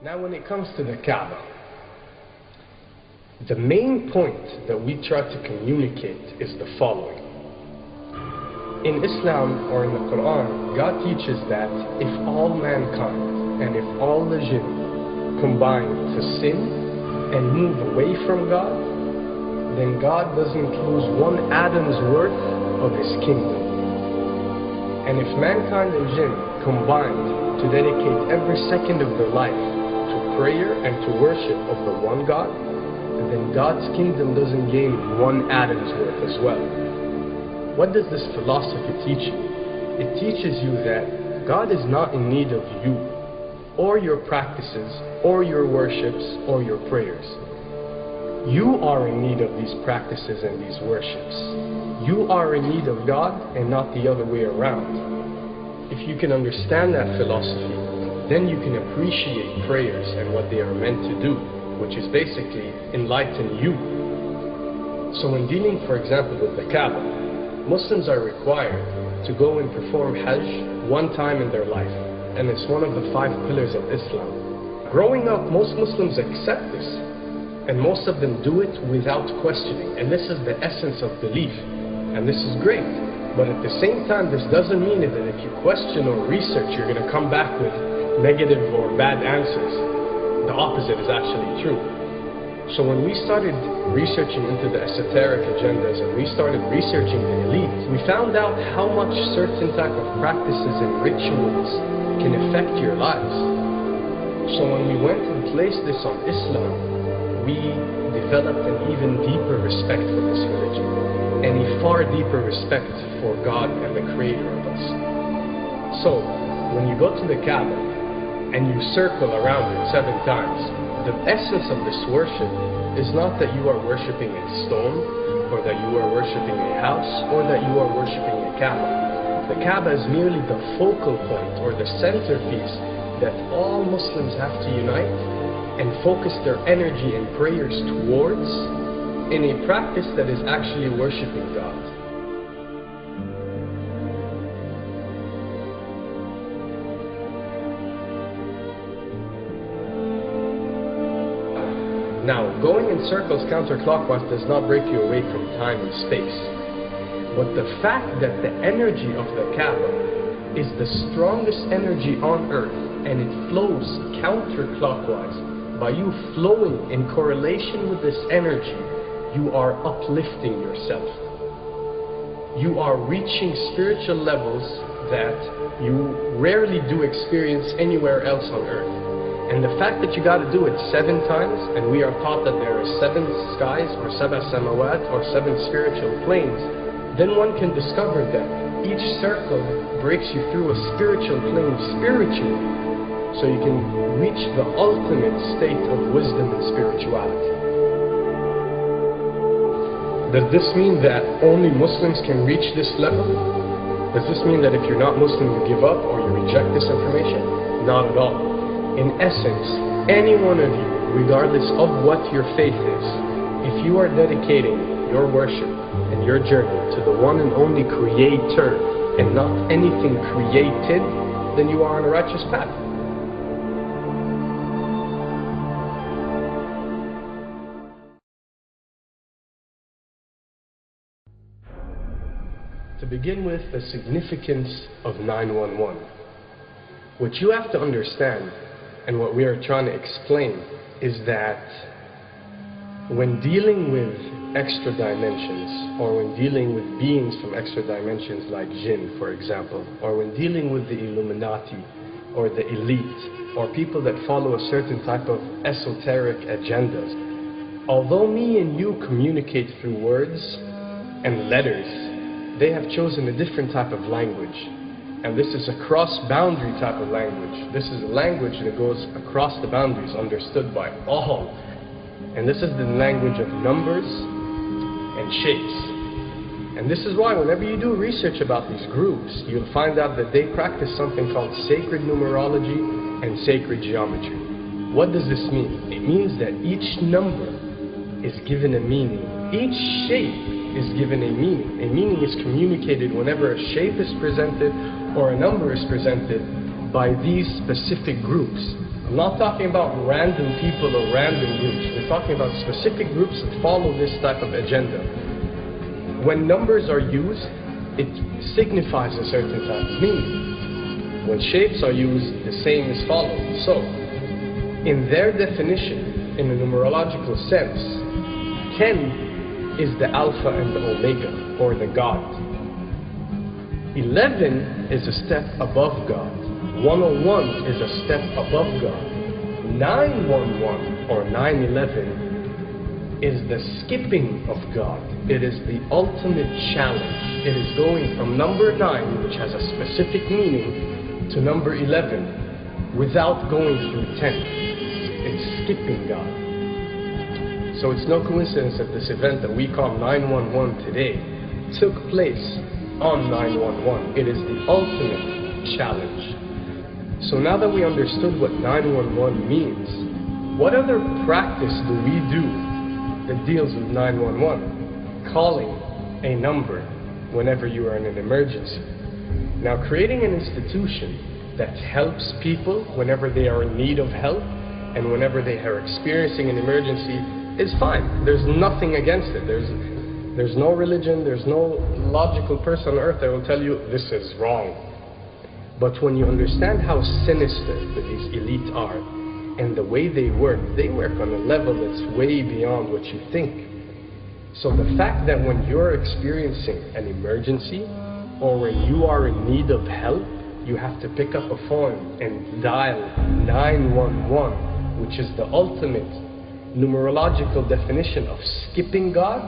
Now when it comes to the Kaaba, the main point that we try to communicate is the following. In Islam or in the Quran, God teaches that if all mankind and if all the jinn combine to sin and move away from God, then God doesn't lose one atom's worth of His kingdom. And if mankind and jinn combined to dedicate every second of their life to prayer and to worship of the one God, then God's kingdom doesn't gain one atom's worth as well. What does this philosophy teach you? It teaches you that God is not in need of you, or your practices, or your worships, or your prayers. You are in need of these practices and these worships. You are in need of God and not the other way around. If you can understand that philosophy, then you can appreciate prayers and what they are meant to do, which is basically enlighten you. So when dealing, for example, with the Kaaba, Muslims are required to go and perform Hajj one time in their life, and it's one of the 5 pillars of Islam. Growing up, most Muslims accept this, and most of them do it without questioning, and this is the essence of belief, and this is great. But at the same time, this doesn't mean that if you question or research, you're going to come back with negative or bad answers. The opposite is actually true. So when we started researching into the esoteric agendas and we started researching the elite, we found out how much certain type of practices and rituals can affect your lives. So when we went and placed this on Islam, we developed an even deeper respect for this religion and a far deeper respect for God and the Creator of us. So when you go to the Kaaba and you circle around it 7 times, the essence of this worship is not that you are worshipping a stone, or that you are worshipping a house, or that you are worshipping a Kaaba. The Kaaba is merely the focal point, or the centerpiece, that all Muslims have to unite and focus their energy and prayers towards in a practice that is actually worshipping God. Now, going in circles counterclockwise does not break you away from time and space. But the fact that the energy of the Kaaba is the strongest energy on earth and it flows counterclockwise, by you flowing in correlation with this energy, you are uplifting yourself. You are reaching spiritual levels that you rarely do experience anywhere else on earth. And the fact that you got to do it 7 times, and we are taught that there are 7 skies, or 7 samawat, or 7 spiritual planes, then one can discover that each circle breaks you through a spiritual plane spiritually, so you can reach the ultimate state of wisdom and spirituality. Does this mean that only Muslims can reach this level? Does this mean that if you're not Muslim, you give up or you reject this information? Not at all. In essence, any one of you, regardless of what your faith is, if you are dedicating your worship and your journey to the one and only Creator and not anything created, then you are on a righteous path. To begin with, the significance of 911. What you have to understand, and what we are trying to explain, is that when dealing with extra dimensions, or when dealing with beings from extra dimensions like jinn, for example, or when dealing with the Illuminati, or the elite, or people that follow a certain type of esoteric agendas, although me and you communicate through words and letters, they have chosen a different type of language. And this is a cross-boundary type of language. This is a language that goes across the boundaries, understood by all. And this is the language of numbers and shapes. And this is why whenever you do research about these groups, you'll find out that they practice something called sacred numerology and sacred geometry. What does this mean? It means that each number is given a meaning. Each shape is given a meaning. A meaning is communicated whenever a shape is presented or a number is presented by these specific groups. I'm not talking about random people or random groups. We're talking about specific groups that follow this type of agenda. When numbers are used, it signifies a certain type of meaning. When shapes are used, the same is followed. So, in their definition, in a numerological sense, 10 is the Alpha and the Omega, or the God. 11 is a step above God. 101 is a step above God. 911 or 911 is the skipping of God. It is the ultimate challenge. It is going from number 9, which has a specific meaning, to number 11 without going through 10. It's skipping God. So it's no coincidence that this event that we call 911 today took place on 911. It is the ultimate challenge. So now that we understood what 911 means, what other practice do we do that deals with 911? Calling a number whenever you are in an emergency. Now, creating an institution that helps people whenever they are in need of help and whenever they are experiencing an emergency is fine. There's nothing against it. There's no religion, there's no logical person on earth that will tell you this is wrong. But when you understand how sinister these elites are and the way they work on a level that's way beyond what you think. So the fact that when you're experiencing an emergency or when you are in need of help, you have to pick up a phone and dial 911, which is the ultimate numerological definition of skipping God,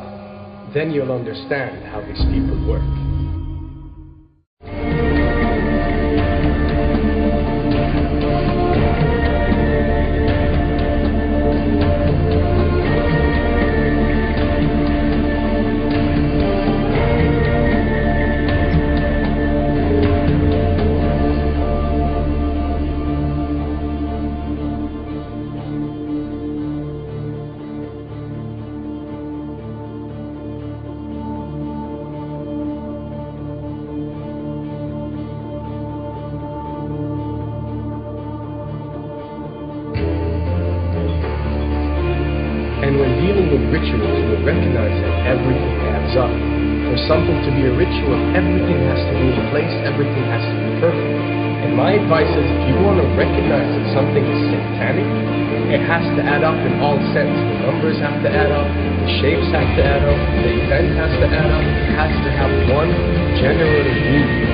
then you'll understand how these people work. And when dealing with rituals, we recognize that everything adds up. For something to be a ritual, everything has to be in place, everything has to be perfect. And my advice is, if you want to recognize that something is satanic, it has to add up in all sense. The numbers have to add up, the shapes have to add up, the event has to add up, it has to have one general meaning.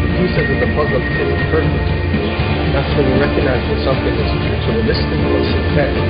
The pieces of the puzzle fit perfectly. That's when we recognize that something is ritualistic or satanic.